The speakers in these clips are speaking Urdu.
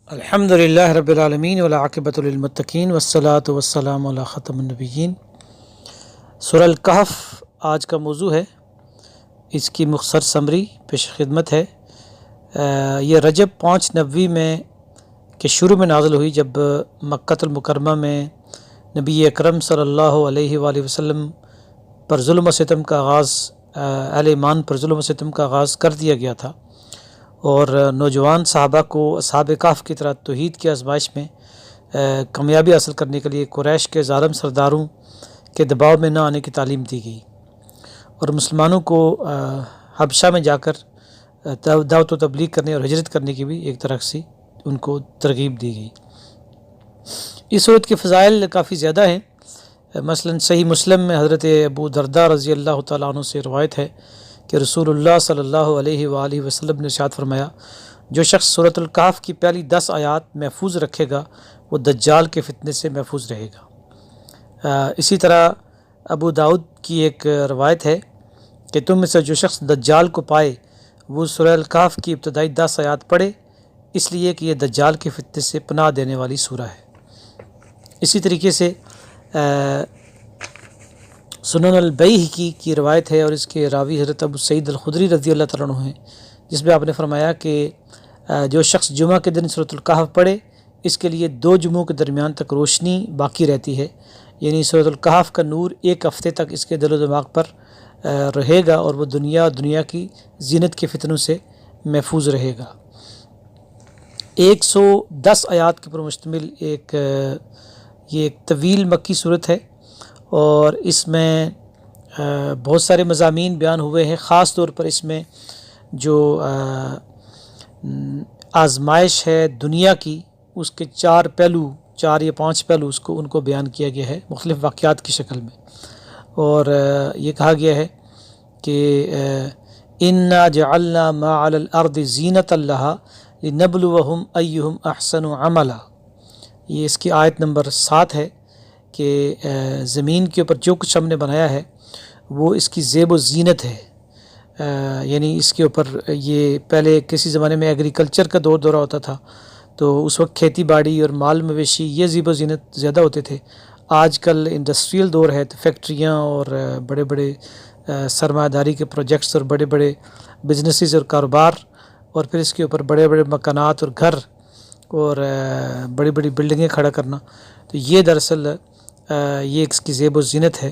الحمدللہ رب العالمین والعاقبۃ للمتقین والصلاۃ والسلام علی ختم النبیین۔ سورہ الکہف آج کا موضوع ہے، اس کی مختصر سمری پیش خدمت ہے۔ یہ رجب 5 نبوی میں کے شروع میں نازل ہوئی، جب مکۃ المکرمہ میں نبی اکرم صلی اللہ علیہ وآلہ وسلم پر ظلم و ستم کا آغاز، اہل ایمان پر ظلم و ستم کا آغاز کر دیا گیا تھا، اور نوجوان صحابہ کو اصحاب کہف کی طرح توحید کی آزمائش میں کامیابی حاصل کرنے کے لیے قریش کے ظالم سرداروں کے دباؤ میں نہ آنے کی تعلیم دی گئی، اور مسلمانوں کو حبشہ میں جا کر دعوت و تبلیغ کرنے اور ہجرت کرنے کی بھی ایک طرح سے ان کو ترغیب دی گئی۔ اس صورت کے فضائل کافی زیادہ ہیں۔ مثلا صحیح مسلم میں حضرت ابو درداء رضی اللہ تعالیٰ عنہ سے روایت ہے کہ رسول اللہ صلی اللہ علیہ وآلہ وسلم نے ارشاد فرمایا، جو شخص سورۃ الکہف کی پہلی 10 آیات محفوظ رکھے گا وہ دجال کے فتنے سے محفوظ رہے گا۔ اسی طرح ابو داؤد کی ایک روایت ہے کہ تم میں سے جو شخص دجال کو پائے وہ سورہ الکہف کی ابتدائی 10 آیات پڑھے، اس لیے کہ یہ دجال کے فتنے سے پناہ دینے والی سورہ ہے۔ اسی طریقے سے سنن البیہقی کی روایت ہے، اور اس کے راوی حضرت ابو سعید الخدری رضی اللہ تعالیٰ عنہ ہیں، جس میں آپ نے فرمایا کہ جو شخص جمعہ کے دن سورۃ الکہف پڑھے اس کے لیے 2 جمعوں کے درمیان تک روشنی باقی رہتی ہے، یعنی سورۃ الکہف کا نور 1 ہفتے تک اس کے دل و دماغ پر رہے گا، اور وہ دنیا کی زینت کے فتنوں سے محفوظ رہے گا۔ 110 آیات کے پر مشتمل یہ ایک طویل مکی صورت ہے، اور اس میں بہت سارے مضامین بیان ہوئے ہیں۔ خاص طور پر اس میں جو آزمائش ہے دنیا کی، اس کے 4 یا 5 پہلو ان کو بیان کیا گیا ہے مختلف واقعات کی شکل میں، اور یہ کہا گیا ہے کہ اِنَّا جَعَلْنَا مَا عَلَى الْأَرْضِ زِينَةً لَهَا لِنَبْلُوَهُمْ أَيُّهُمْ أَحْسَنُ عَمَلًا۔ یہ اس کی آیت نمبر 7 ہے کہ زمین کے اوپر جو کچھ ہم نے بنایا ہے وہ اس کی زیب و زینت ہے، یعنی اس کے اوپر یہ پہلے کسی زمانے میں ایگریکلچر کا دورہ ہوتا تھا، تو اس وقت کھیتی باڑی اور مال مویشی یہ زیب و زینت زیادہ ہوتے تھے۔ آج کل انڈسٹریل دور ہے، تو فیکٹریاں اور بڑے بڑے سرمایہ داری کے پروجیکٹس اور بڑے بڑے بزنسز اور کاروبار، اور پھر اس کے اوپر بڑے بڑے مکانات اور گھر اور بڑی بڑی بلڈنگیں کھڑا کرنا، تو یہ دراصل یہ اس کی زیب و زینت ہے،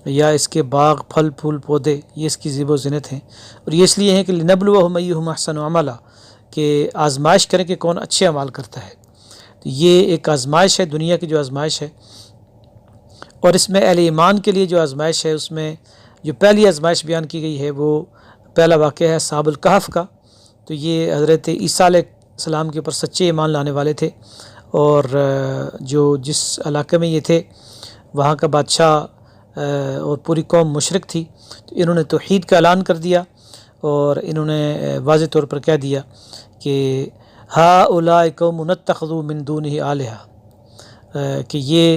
یا اس کے باغ، پھل پھول پودے، یہ اس کی زیب و زینت ہیں۔ اور یہ اس لیے ہے کہ لِنَبْلُوَهُمْ أَيُّهُمْ أَحْسَنُ عَمَلًا، کہ آزمائش کریں کہ کون اچھے اعمال کرتا ہے۔ تو یہ ایک آزمائش ہے، دنیا کی جو آزمائش ہے، اور اس میں اہل ایمان کے لیے جو آزمائش ہے، اس میں جو پہلی آزمائش بیان کی گئی ہے وہ پہلا واقعہ ہے اصحاب الکہف کا۔ تو یہ حضرت عیسیٰ علیہ السلام کے اوپر سچے ایمان لانے والے تھے، اور جس علاقے میں یہ تھے وہاں کا بادشاہ اور پوری قوم مشرک تھی، تو انہوں نے توحید کا اعلان کر دیا، اور انہوں نے واضح طور پر کہہ دیا کہ ہؤلاء قوم اتخذوا من دونہ آلہہ، کہ یہ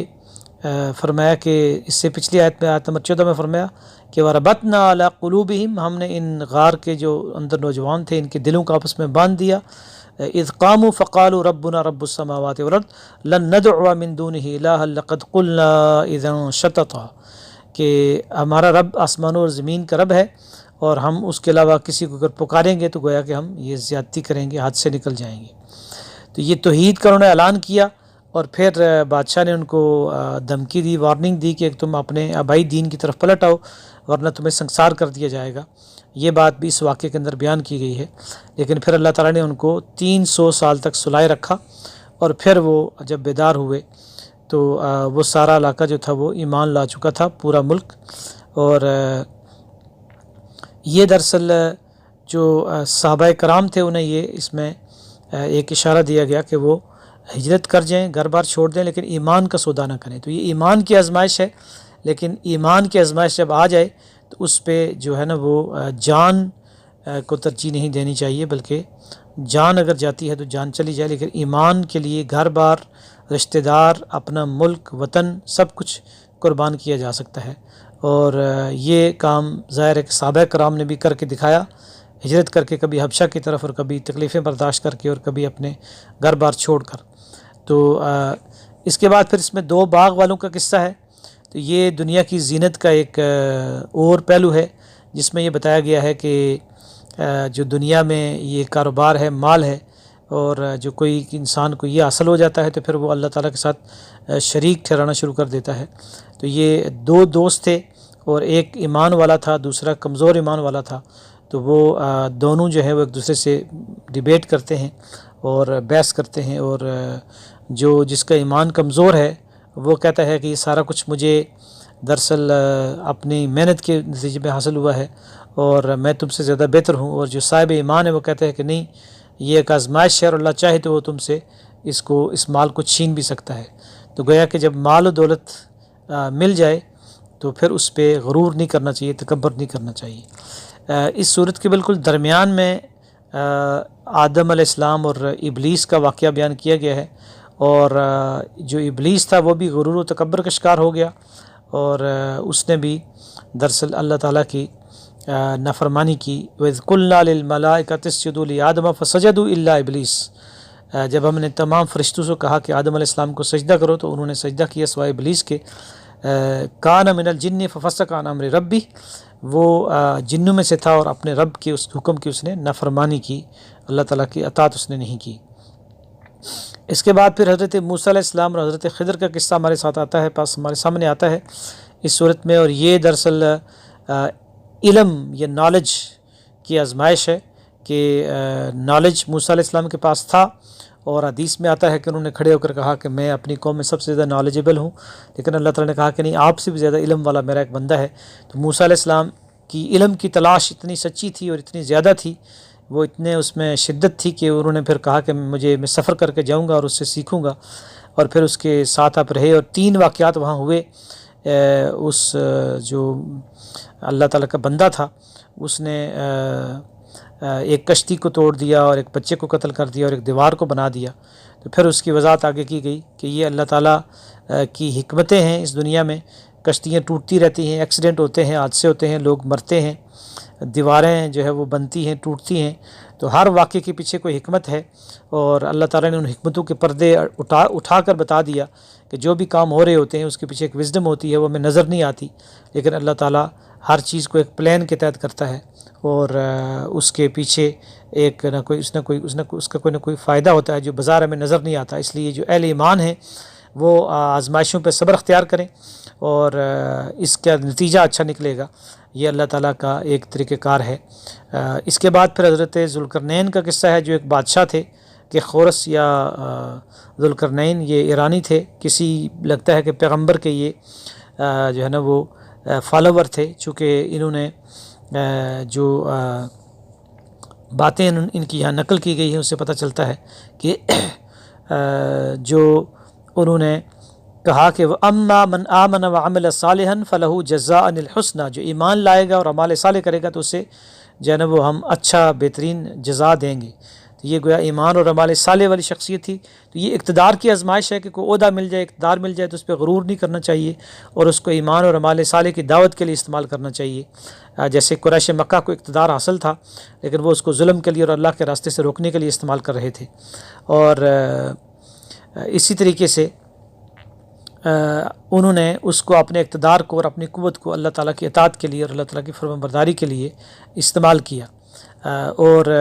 فرمایا کہ اس سے پچھلی آیت میں، آیت نمبر 14 میں فرمایا کہ وَرَبَطْنَا عَلَىٰ قُلُوبِهِمْ، ہم نے ان غار کے جو اندر نوجوان تھے ان کے دلوں کو آپس میں باندھ دیا۔ اذ قاموا فقالوا ربنا رب السماوات والارض لن ندعو من دونه الها لقد قلنا اذا شططا، کہ ہمارا رب آسمانوں اور زمین کا رب ہے، اور ہم اس کے علاوہ کسی کو اگر پکاریں گے تو گویا کہ ہم یہ زیادتی کریں گے، حد سے نکل جائیں گے۔ تو یہ توحید کا انہوں نے اعلان کیا، اور پھر بادشاہ نے ان کو دھمکی دی، وارننگ دی کہ تم اپنے آبائی دین کی طرف پلٹ آؤ ورنہ تمہیں سنسار کر دیا جائے گا۔ یہ بات بھی اس واقعے کے اندر بیان کی گئی ہے، لیکن پھر اللہ تعالیٰ نے ان کو 300 سال تک سلائے رکھا، اور پھر وہ جب بیدار ہوئے تو وہ سارا علاقہ جو تھا وہ ایمان لا چکا تھا، پورا ملک۔ اور یہ دراصل جو صحابہ کرام تھے انہیں یہ اس میں ایک اشارہ دیا گیا کہ وہ ہجرت کر جائیں، گھر بار چھوڑ دیں، لیکن ایمان کا سودا نہ کریں۔ تو یہ ایمان کی آزمائش ہے، لیکن ایمان کی آزمائش جب آ جائے تو اس پہ جو ہے نا وہ جان کو ترجیح نہیں دینی چاہیے، بلکہ جان اگر جاتی ہے تو جان چلی جائے، لیکن ایمان کے لیے گھر بار، رشتہ دار، اپنا ملک، وطن، سب کچھ قربان کیا جا سکتا ہے۔ اور یہ کام ظاہر ہے کہ صحابہ کرام نے بھی کر کے دکھایا، ہجرت کر کے، کبھی حبشہ کی طرف اور کبھی تکلیفیں برداشت کر کے اور کبھی اپنے گھر بار چھوڑ کر۔ تو اس کے بعد پھر اس میں 2 باغ والوں کا قصہ ہے۔ تو یہ دنیا کی زینت کا ایک اور پہلو ہے، جس میں یہ بتایا گیا ہے کہ جو دنیا میں یہ کاروبار ہے، مال ہے، اور جو کوئی انسان کو یہ حاصل ہو جاتا ہے تو پھر وہ اللہ تعالیٰ کے ساتھ شریک ٹھہرانا شروع کر دیتا ہے۔ تو یہ 2 دوست تھے، اور ایک ایمان والا تھا، دوسرا کمزور ایمان والا تھا۔ تو وہ دونوں جو ہے وہ ایک دوسرے سے ڈیبیٹ کرتے ہیں اور بحث کرتے ہیں، اور جس کا ایمان کمزور ہے وہ کہتا ہے کہ یہ سارا کچھ مجھے دراصل اپنی محنت کے نتیجے میں حاصل ہوا ہے اور میں تم سے زیادہ بہتر ہوں، اور جو صاحب ایمان ہے وہ کہتا ہے کہ نہیں، یہ ایک آزمائش ہے اور اللہ چاہے تو وہ تم سے اس مال کو چھین بھی سکتا ہے۔ تو گویا کہ جب مال و دولت مل جائے تو پھر اس پہ غرور نہیں کرنا چاہیے، تکبر نہیں کرنا چاہیے۔ اس صورت کے بالکل درمیان میں آدم علیہ السلام اور ابلیس کا واقعہ بیان کیا گیا ہے، اور جو ابلیس تھا وہ بھی غرور و تکبر کا شکار ہو گیا، اور اس نے بھی دراصل اللہ تعالیٰ کی نافرمانی کی۔ وَإِذْ قُلْنَا لِلْمَلَائِكَةِ اسْجُدُوا لِآدَمَ فَسَجَدُوا إِلَّا إِبْلِيسَ، جب ہم نے تمام فرشتوں سے کہا کہ آدم علیہ السلام کو سجدہ کرو تو انہوں نے سجدہ کیا سوائے ابلیس کے۔ کان من الجن ففسق عن امر ربی، وہ جنوں میں سے تھا اور اپنے رب کے اس حکم کی اس نے نافرمانی کی، اللہ تعالیٰ کی اطاعت اس نے نہیں کی۔ اس کے بعد پھر حضرت موسیٰ علیہ السلام اور حضرت خضر کا قصہ ہمارے ساتھ آتا ہے، ہمارے سامنے آتا ہے اس صورت میں، اور یہ دراصل علم یا نالج کی آزمائش ہے کہ نالج موسیٰ علیہ السلام کے پاس تھا، اور حدیث میں آتا ہے کہ انہوں نے کھڑے ہو کر کہا کہ میں اپنی قوم میں سب سے زیادہ نالجبل ہوں، لیکن اللہ تعالیٰ نے کہا کہ نہیں، آپ سے بھی زیادہ علم والا میرا ایک بندہ ہے۔ تو موسیٰ علیہ السلام کی علم کی تلاش اتنی سچی تھی اور اتنی زیادہ تھی، وہ اتنے اس میں شدت تھی کہ انہوں نے پھر کہا کہ میں سفر کر کے جاؤں گا اور اس سے سیکھوں گا، اور پھر اس کے ساتھ آپ رہے، اور 3 واقعات وہاں ہوئے۔ اس جو اللہ تعالیٰ کا بندہ تھا اس نے ایک کشتی کو توڑ دیا اور ایک بچے کو قتل کر دیا اور ایک دیوار کو بنا دیا۔ تو پھر اس کی وضاحت آگے کی گئی کہ یہ اللہ تعالیٰ کی حکمتیں ہیں اس دنیا میں، کشتیاں ٹوٹتی رہتی ہیں، ایکسیڈنٹ ہوتے ہیں، حادثے ہوتے ہیں، لوگ مرتے ہیں، دیواریں جو ہے وہ بنتی ہیں، ٹوٹتی ہیں، تو ہر واقعے کے پیچھے کوئی حکمت ہے، اور اللہ تعالیٰ نے ان حکمتوں کے پردے اٹھا کر بتا دیا کہ جو بھی کام ہو رہے ہوتے ہیں اس کے پیچھے ایک وزڈم ہوتی ہے، وہ ہمیں نظر نہیں آتی، لیکن اللہ تعالیٰ ہر چیز کو ایک پلان کے تحت کرتا ہے، اور اس کے پیچھے ایک نہ کوئی اس کا کوئی نہ کوئی فائدہ ہوتا ہے جو بظاہر ہمیں نظر نہیں آتا۔ اس لیے جو اہل ایمان ہیں وہ آزمائشوں پہ صبر اختیار کریں، اور اس کا نتیجہ اچھا نکلے گا، یہ اللہ تعالیٰ کا ایک طریقہ کار ہے۔ اس کے بعد پھر حضرت ذوالقرنین کا قصہ ہے، جو ایک بادشاہ تھے کہ خورس یا ذوالقرنین، یہ ایرانی تھے، کسی لگتا ہے کہ پیغمبر کے یہ جو ہے نا وہ فالوور تھے، چونکہ انہوں نے جو باتیں ان کی یہاں نقل کی گئی ہیں اس سے پتہ چلتا ہے کہ جو انہوں نے کہا کہ وَأَمَّا مَنْ آمَنَ وَعَمِلَ صَالِحًا فَلَهُ جَزَاءً الْحُسْنَى، جو ایمان لائے گا اور اعمال صالح کرے گا تو اسے جو ہے نا وہ ہم اچھا بہترین جزا دیں گے۔ تو یہ گویا ایمان اور اعمال صالح والی شخصیت تھی۔ تو یہ اقتدار کی آزمائش ہے کہ کوئی عہدہ مل جائے، اقتدار مل جائے تو اس پہ غرور نہیں کرنا چاہیے، اور اس کو ایمان اور اعمال صالح کی دعوت کے لیے استعمال کرنا چاہیے۔ جیسے قریش مکہ کو اقتدار حاصل تھا، لیکن وہ اس کو ظلم کے لیے اور اللہ کے راستے سے روکنے کے لیے استعمال کر رہے تھے، اور اسی طریقے سے انہوں نے اس کو اپنے اقتدار کو اور اپنی قوت کو اللہ تعالیٰ کی اطاعت کے لیے اور اللہ تعالیٰ کی فرمانبرداری کے لیے استعمال کیا، اور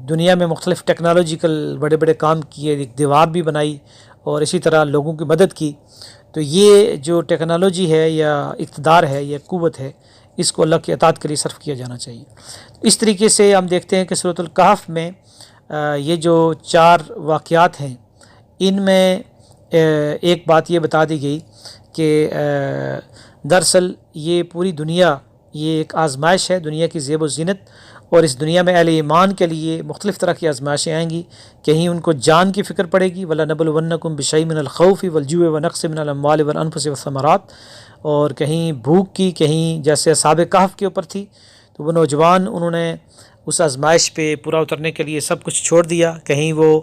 دنیا میں مختلف ٹیکنالوجیکل بڑے بڑے کام کیے، ایک دیوار بھی بنائی اور اسی طرح لوگوں کی مدد کی۔ تو یہ جو ٹیکنالوجی ہے یا اقتدار ہے یا قوت ہے، اس کو اللہ کی اطاعت کے لیے صرف کیا جانا چاہیے۔ اس طریقے سے ہم دیکھتے ہیں کہ سورۃ الکہف میں یہ جو 4 واقعات ہیں، ان میں ایک بات یہ بتا دی گئی کہ دراصل یہ پوری دنیا یہ ایک آزمائش ہے، دنیا کی زیب و زینت، اور اس دنیا میں اہل ایمان کے لیے مختلف طرح کی آزمائشیں آئیں گی۔ کہیں ان کو جان کی فکر پڑے گی، وَلَنَبْلُوَنَّكُمْ بِشَيْءٍ مِّنَ الْخَوْفِ وَالْجُوعِ وَنَقْصٍ مِّنَ الْأَمْوَالِ وَالْأَنفُسِ وَالثَّمَرَاتِ، اور کہیں بھوک کی، کہیں جیسے اصحاب کہف کے اوپر تھی، تو وہ نوجوان انہوں نے اس آزمائش پہ پورا اترنے کے لیے سب کچھ چھوڑ دیا، کہیں وہ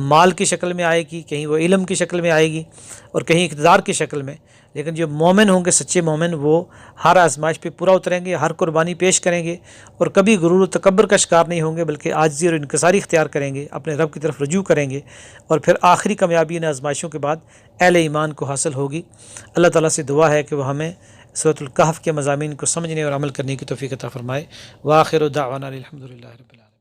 مال کی شکل میں آئے گی، کہیں وہ علم کی شکل میں آئے گی، اور کہیں اقتدار کی شکل میں، لیکن جو مومن ہوں گے، سچے مومن، وہ ہر آزمائش پہ پورا اتریں گے، ہر قربانی پیش کریں گے، اور کبھی غرور و تکبر کا شکار نہیں ہوں گے، بلکہ عاجزی اور انکساری اختیار کریں گے، اپنے رب کی طرف رجوع کریں گے، اور پھر آخری کامیابی ان آزمائشوں کے بعد اہل ایمان کو حاصل ہوگی۔ اللہ تعالیٰ سے دعا ہے کہ وہ ہمیں سورۃ الکہف کے مضامین کو سمجھنے اور عمل کرنے کی توفیق عطا فرمائے۔ وآخر دعوانا الحمد للہ رب العالمین۔